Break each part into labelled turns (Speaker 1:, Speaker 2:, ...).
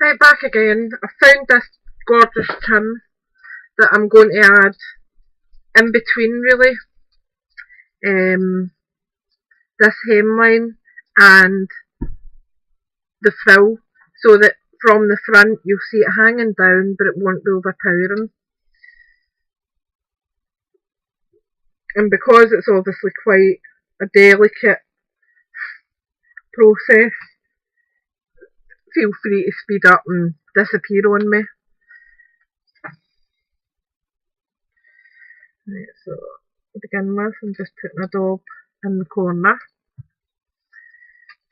Speaker 1: Right, back again. I found this gorgeous trim that I'm going to add in between, really, this hemline and the frill, so that from the front you'll see it hanging down, but it won't be overpowering. And because it's obviously quite a delicate process, feel free to speed up and disappear on me. Right, so to begin with, I'm just putting a daub in the corner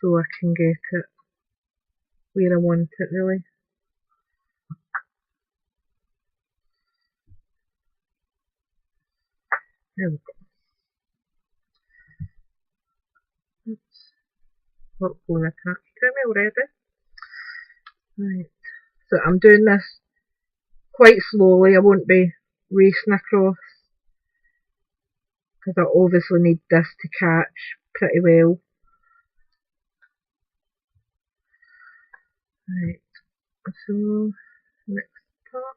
Speaker 1: so I can get it where I want it, really. There we go. Oops. Hopefully attached to me already. Right, so I'm doing this quite slowly. I won't be racing across because I obviously need this to catch pretty well. Right, so next part.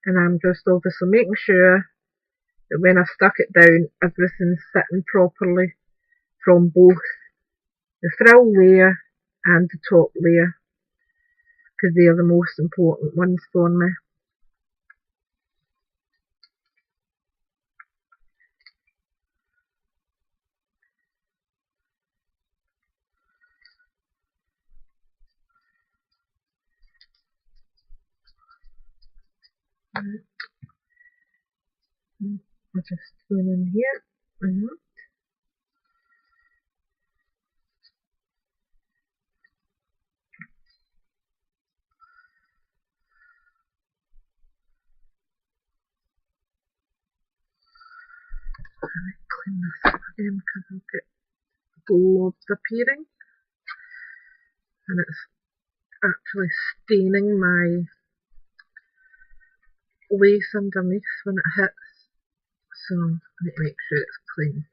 Speaker 1: And I'm just obviously making sure that when I stuck it down, everything's sitting properly from both the frill layer and the top layer, because they are the most important ones for me. I'll just go in here. Clean this up again because I'll get globs appearing, and it's actually staining my lace underneath when it hits, so I need to make sure it's clean.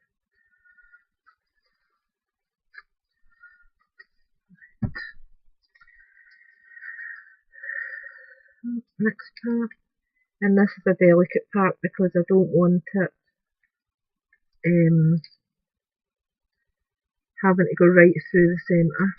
Speaker 1: Next part, and this is a delicate part because I don't want it having to go right through the centre.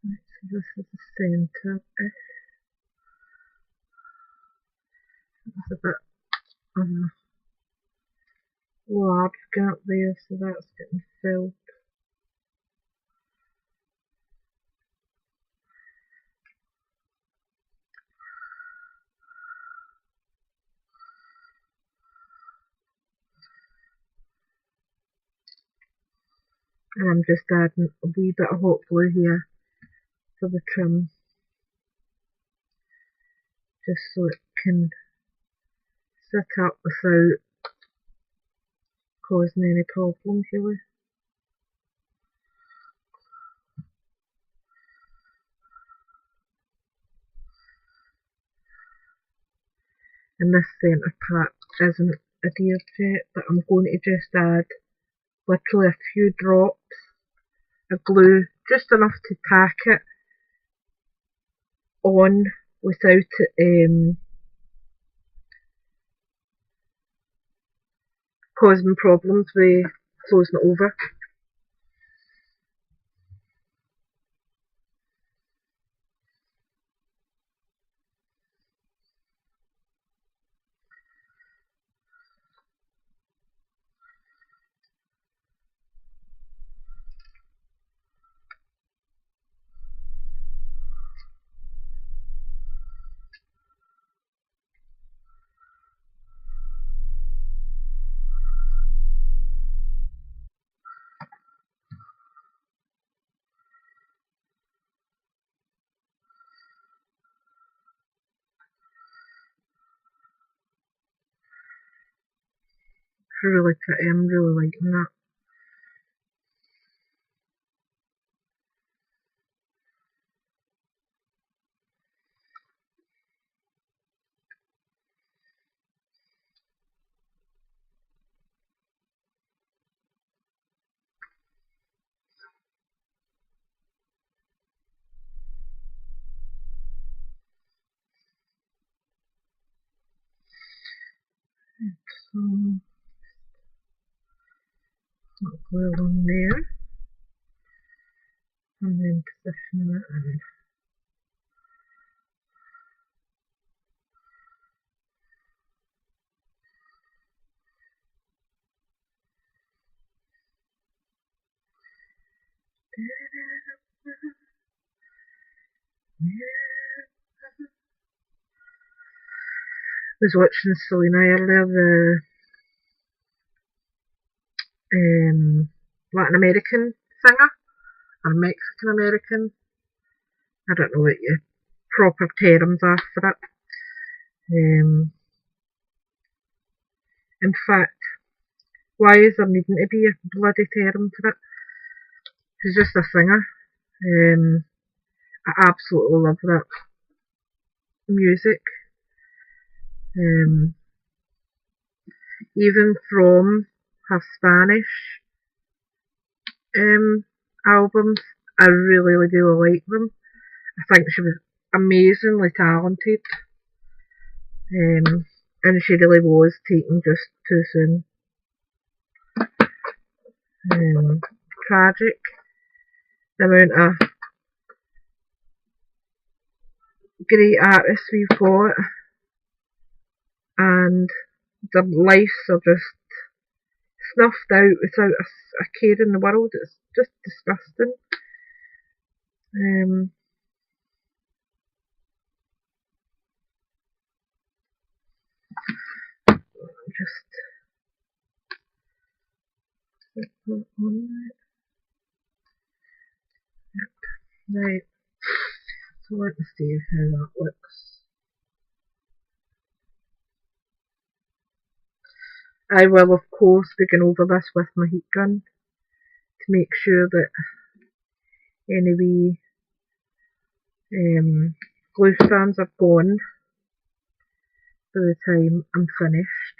Speaker 1: So this is the centre-ish. It's a bit large gap there, so that's getting filled. And I'm just adding a wee bit of hot glue here for the trim, just so it can sit up without causing any problems, really. And this centre part isn't adhered yet, but I'm going to just add literally a few drops of glue, just enough to tack it on without it causing problems with closing it over. It's really pretty, I'm really liking that. So, that glue on there, and then position that in. I was watching Selena earlier, the Latin American singer, or Mexican American. I don't know what your proper terms are for it. In fact, why is there needing to be a bloody term for it? She's just a singer. I absolutely love that music. Even from her Spanish albums, I really do like them. I think she was amazingly talented, and she really was taken just too soon. Tragic, the amount of great artists we've got, and their lives are just snuffed out without a care in the world. It's just disgusting. Just put on that. Right. So let's see how that looks. I will of course be going over this with my heat gun to make sure that any wee glue strands are gone by the time I'm finished.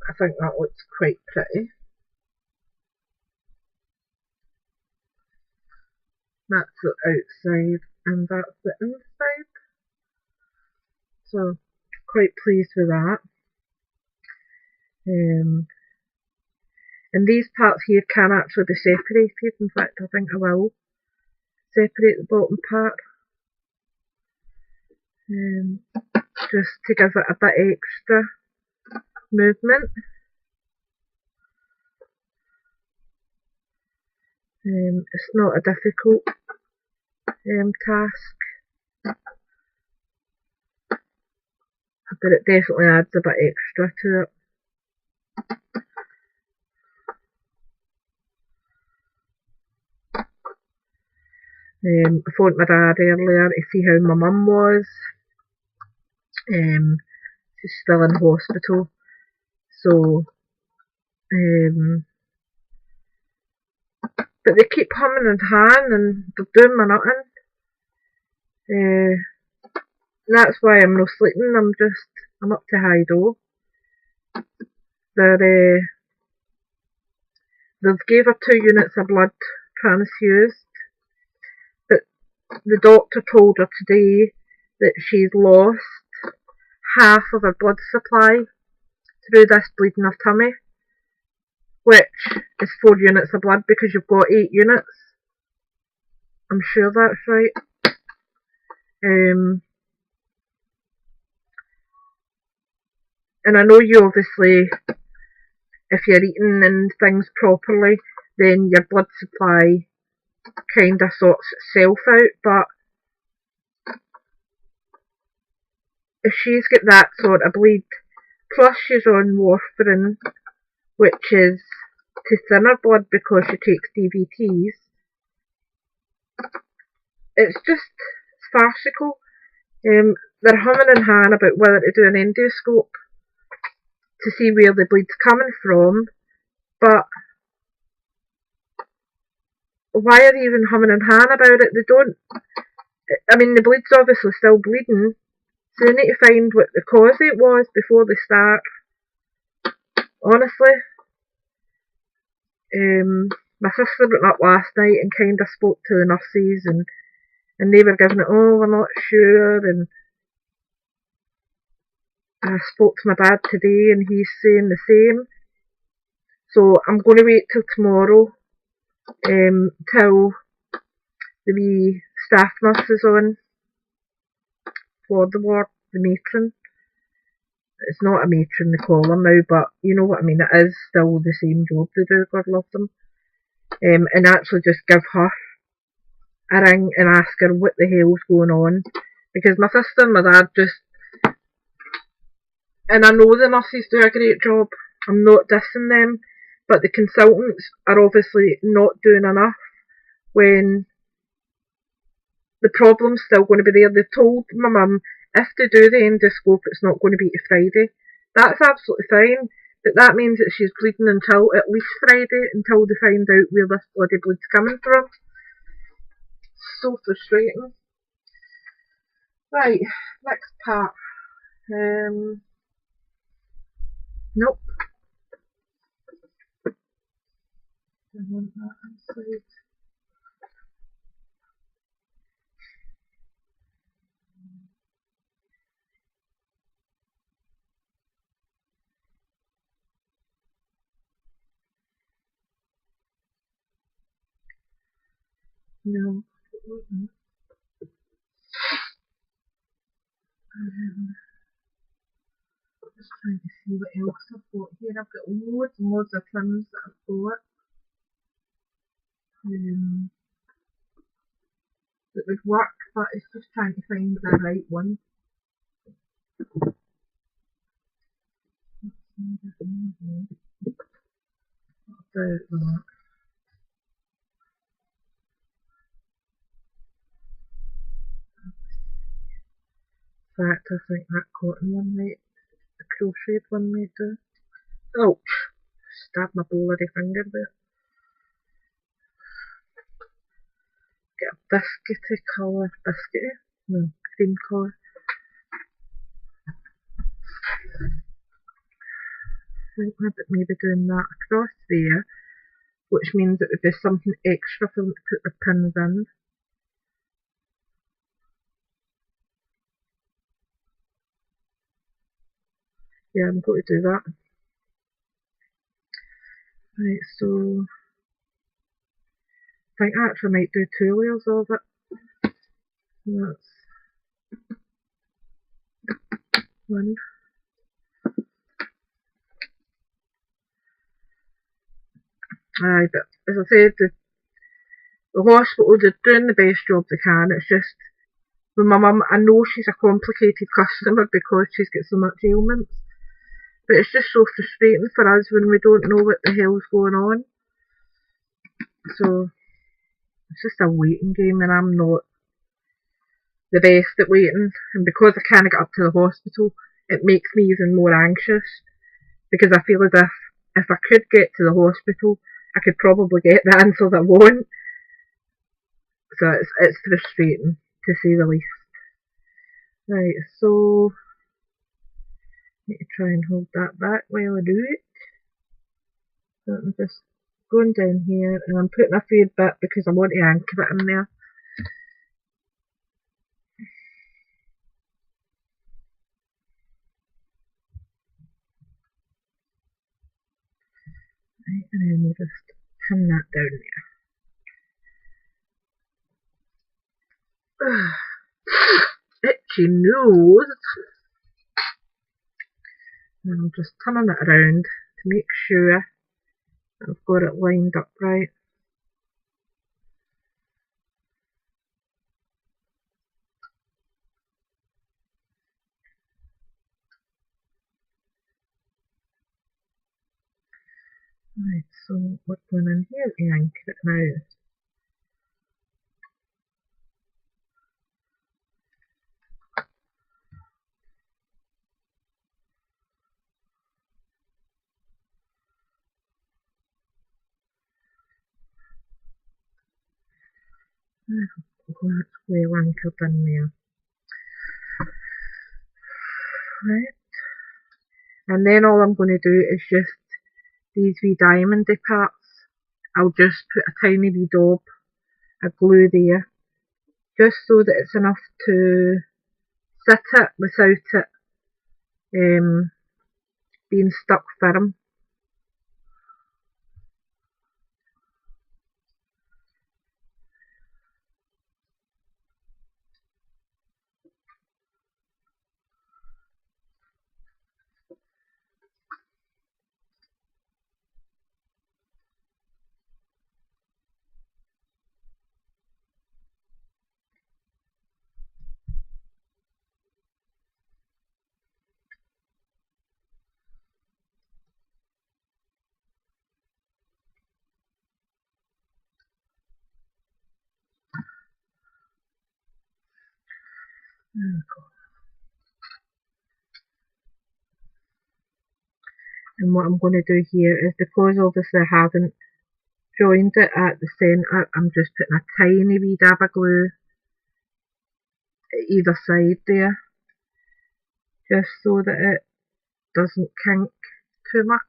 Speaker 1: I think that looks quite pretty. That's the outside and that's the inside. So quite pleased with that. And these parts here can actually be separated. In fact, I think I will separate the bottom part. Just to give it a bit extra movement. It's not a difficult task, but it definitely adds a bit extra to it. I phoned my dad earlier to see how my mum was. She's still in hospital, so but they keep humming and hawing and they're doing my nothing. That's why I'm not sleeping. I'm up to high do. They've gave her 2 units of blood transfused, but the doctor told her today that she's lost half of her blood supply, through this bleeding of tummy, which is 4 units of blood because you've got 8 units. I'm sure that's right. And I know you obviously, if you're eating and things properly, then your blood supply kind of sorts itself out, but if she's got that sort of bleed, plus she's on warfarin, which is to thin her blood because she takes DVTs, it's just farcical. They're humming and hawing about whether to do an endoscope to see where the bleed's coming from, but why are they even humming and hawing about it? They don't. I mean, the bleed's obviously still bleeding, so they need to find what the cause it was before they start. Honestly, my sister went up last night and kind of spoke to the nurses, and they were giving it, oh, we're not sure, and I spoke to my dad today and he's saying the same. So I'm going to wait till tomorrow, till the wee staff nurse is on for the ward, the matron. It's not a matron they call her now, but you know what I mean, it is still the same job they do, God love them. And actually just give her a ring and ask her what the hell's going on. Because my sister and my dad just, and I know the nurses do a great job, I'm not dissing them, but the consultants are obviously not doing enough when the problem's still going to be there. They've told my mum, if they do the endoscope, it's not going to be to Friday. That's absolutely fine, but that means that she's bleeding until at least Friday, until they find out where this bloody bleed's coming from. So frustrating. Right, next part. Nope. I want that inside. No. Just trying to see what else I've got here. I've got loads and loads of trims that I've got. That would work, but it's just trying to find the right one. About that. In fact, I think that cotton one might, the crocheted one might do. Ouch! Stabbed my bloody finger there. Get a biscuity colour. Biscuity? No, cream colour. I think maybe doing that across there, which means it would be something extra for them to put the pins in. Yeah, I'm going to do that. Right, so I think I actually might do 2 layers of it. That's one. Aye, but as I said, the hospital, they're doing the best job they can. It's just, with my mum, I know she's a complicated customer because she's got so much ailments. But it's just so frustrating for us when we don't know what the hell's going on. So, it's just a waiting game, and I'm not the best at waiting. And because I can't get up to the hospital, it makes me even more anxious. Because I feel as if I could get to the hospital, I could probably get the answers I want. So it's frustrating, to say the least. Right, so need to try and hold that back while I do it. So I'm just going down here, and I'm putting a fair bit because I want to anchor it in there. Right, and then we'll just pin that down there. Itchy nose. And I'm just turning it around to make sure I've got it lined up right. Right, so we're going in here to anchor it now. That's well anchored in there. Right, and then all I'm going to do is just these wee diamondy parts. I'll just put a tiny wee daub of glue there, just so that it's enough to sit it without it being stuck firm. There we go. And what I'm going to do here is, because obviously I haven't joined it at the centre, I'm just putting a tiny wee dab of glue at either side there, just so that it doesn't kink too much.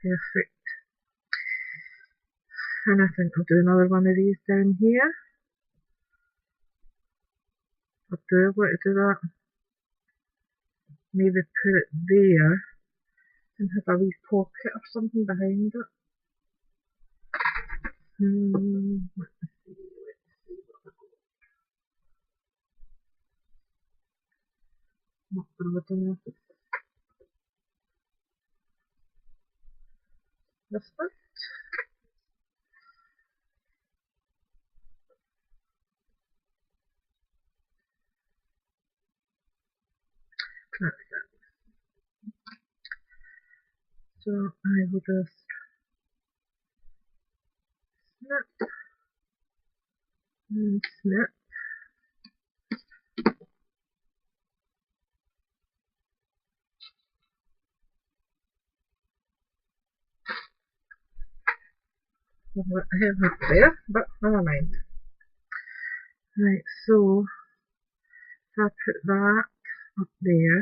Speaker 1: Perfect. And I think I'll do another one of these down here. I do want to do that. Maybe put it there and have a wee pocket or something behind it. Let's see. Not broad enough. This bit. That's it. So I will just snip and snip. I have that there, but never mind. Right, so if I put that up there,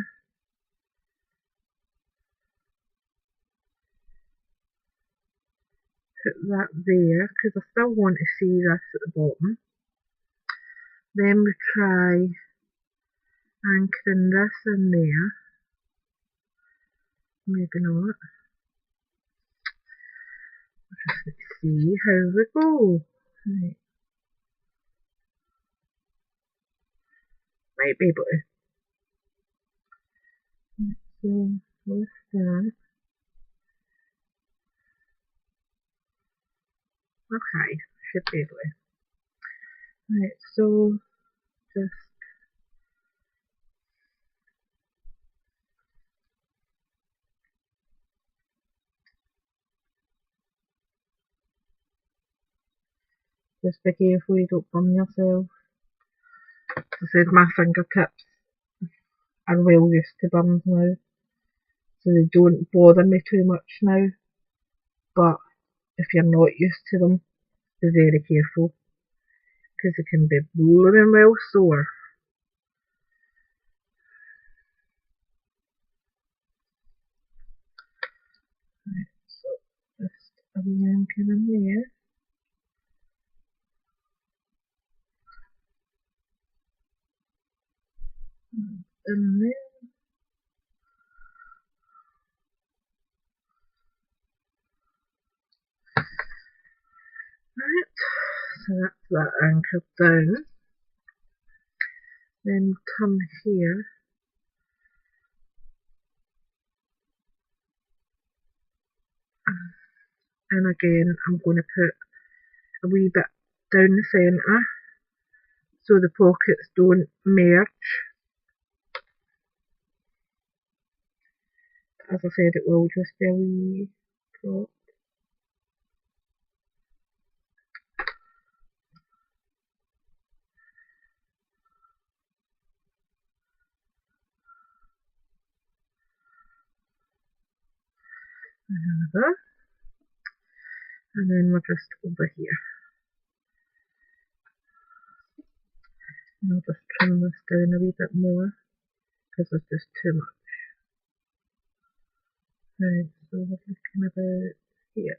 Speaker 1: put that there, because I still want to see this at the bottom. Then we try anchoring this in there. Maybe not. Let's see how we go. Right. Might be able to. So with that. Okay, should be able to. Right, so just be careful you don't burn yourself. As I said, my fingertips are well used to burns now, so they don't bother me too much now. But if you're not used to them, be very careful, because they can be blooming well sore. Right, so just a wee anchor in there. And then So that's that anchored down. Then come here. And again, I'm going to put a wee bit down the centre so the pockets don't merge. As I said, it will just be a wee drop. Another. And then we're just over here. And I'll just trim this down a wee bit more because there's just too much. Right, so we're looking about here.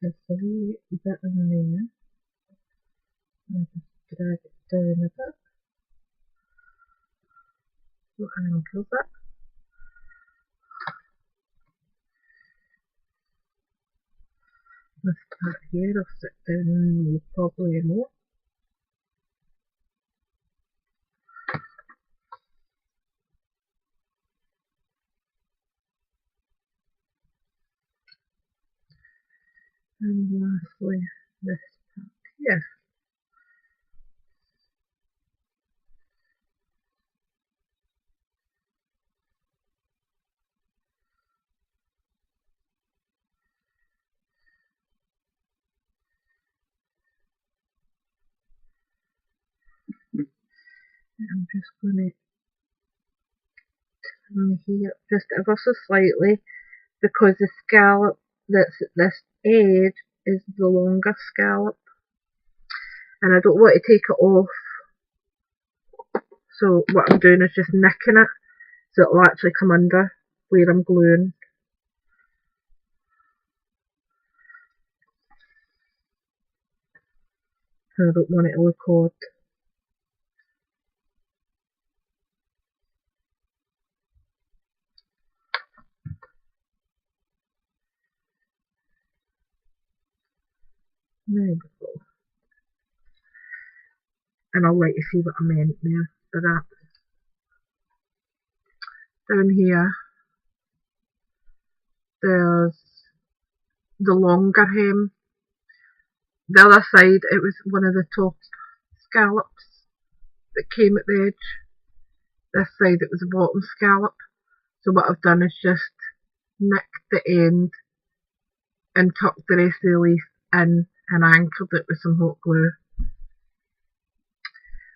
Speaker 1: There's a wee bit in there. I'll just drag it down a bit. So angles it. This part here I'll sit down probably more. And lastly, this part here. I'm just going to turn here just ever so slightly because the scallop that's at this edge is the longer scallop and I don't want to take it off. So what I'm doing is just nicking it so it'll actually come under where I'm gluing. I don't want it to look odd. There we go. And I'll let you see what I meant there for that. Down here, there's the longer hem. The other side, it was one of the top scallops that came at the edge. This side, it was the bottom scallop. So what I've done is just nicked the end and tucked the rest of the leaf in and anchored it with some hot glue.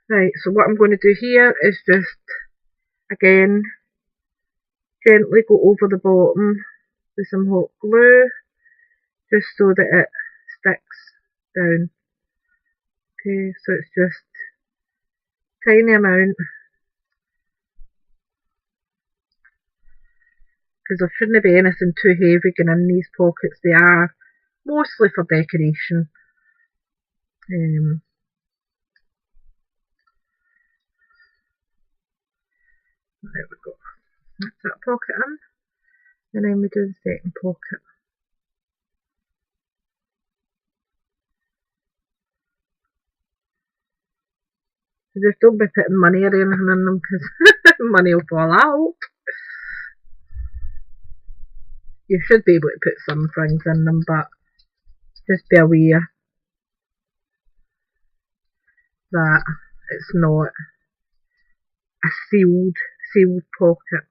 Speaker 1: Right, so what I'm going to do here is just, again, gently go over the bottom with some hot glue, just so that it sticks down. Okay, so it's just tiny amount, because there shouldn't be anything too heavy going in these pockets. They are mostly for decoration. There we go. That's that pocket in. And then we do the second pocket. So just don't be putting money or anything in them because money will fall out. You should be able to put some things in them, but just be aware that it's not a sealed pocket.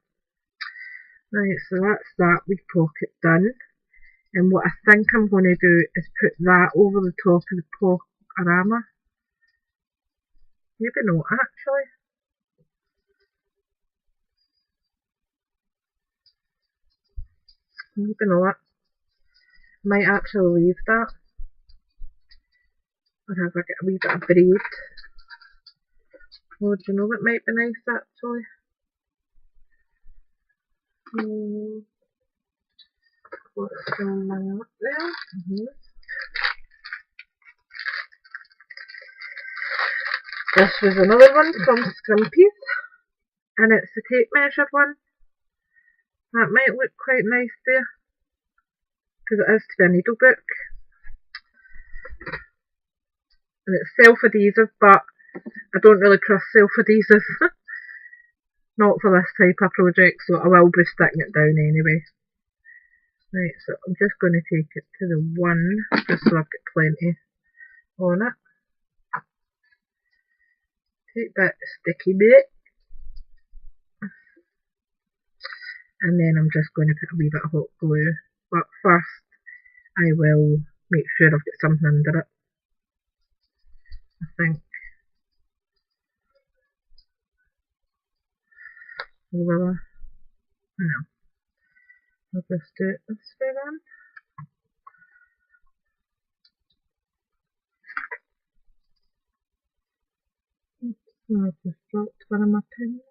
Speaker 1: Right, so that's that wee pocket done. And what I think I'm going to do is put that over the top of the pocket. Maybe not actually. You know what? Might actually leave that. Or have I get a wee bit of braid. Oh, do you know what might be nice actually? What's going on up there? This was another one from Scrimpies, and it's the tape measure one. That might look quite nice there, because it is to be a needle book. And it's self-adhesive, but I don't really trust self-adhesive. Not for this type of project, so I will be sticking it down anyway. Right, so I'm just going to take it to the one, just so I've got plenty on it. Take that sticky bit. And then I'm just going to put a wee bit of hot glue. But first, I will make sure I've got something under it. I think. Will I? No. I'll just do it this way then. I just dropped one of my pins.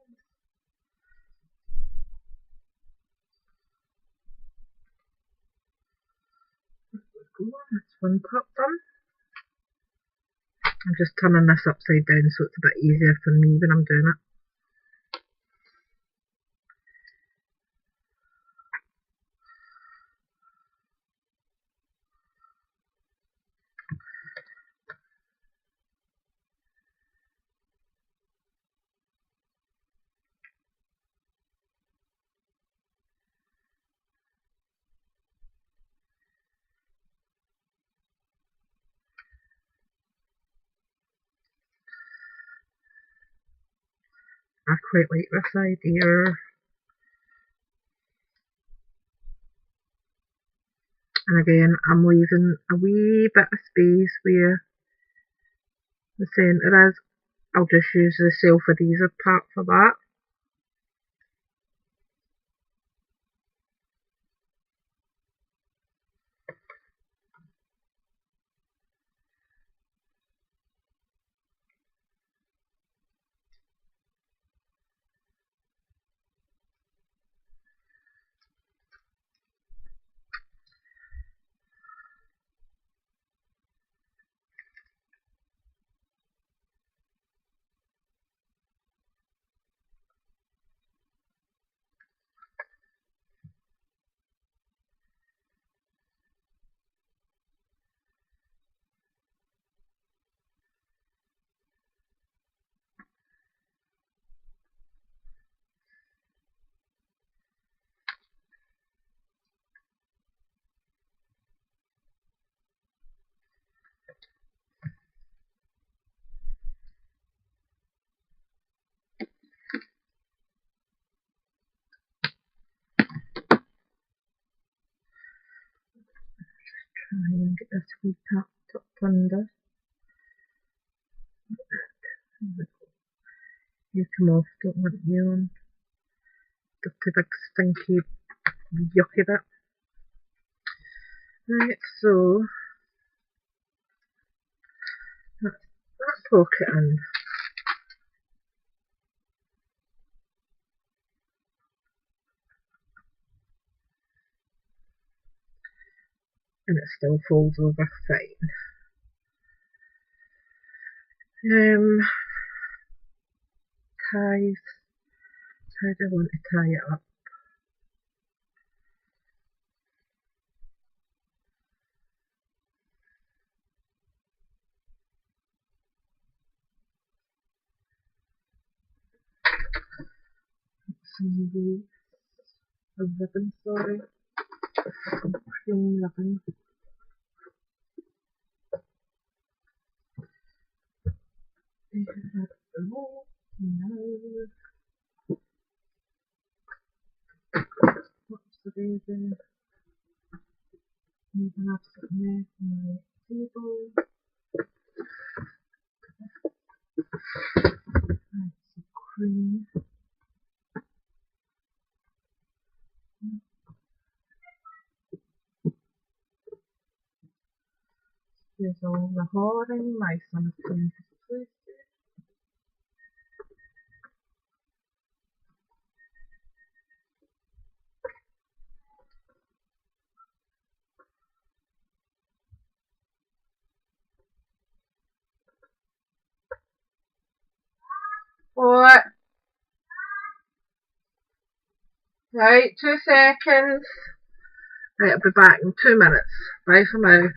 Speaker 1: That's one part done. I'm just turning this upside down so it's a bit easier for me when I'm doing it. I quite like this idea. And again, I'm leaving a wee bit of space where the centre is. I'll just use the self-adhesive part for that. Try and get this wee tap tucked under. You come off, don't want you on. Dirty big stinky yucky bit. Right, so let's poke it in. And it still folds over fine. Ties. How do I want to tie it up? Some leaves of ribbon, sorry. Cream ribbon. What's the reason? Made an absolute mess on my table. Add some cream. Here's all the hoarding mice on the front of the place. What? Right, 2 seconds. Right, I'll be back in 2 minutes. Bye for now.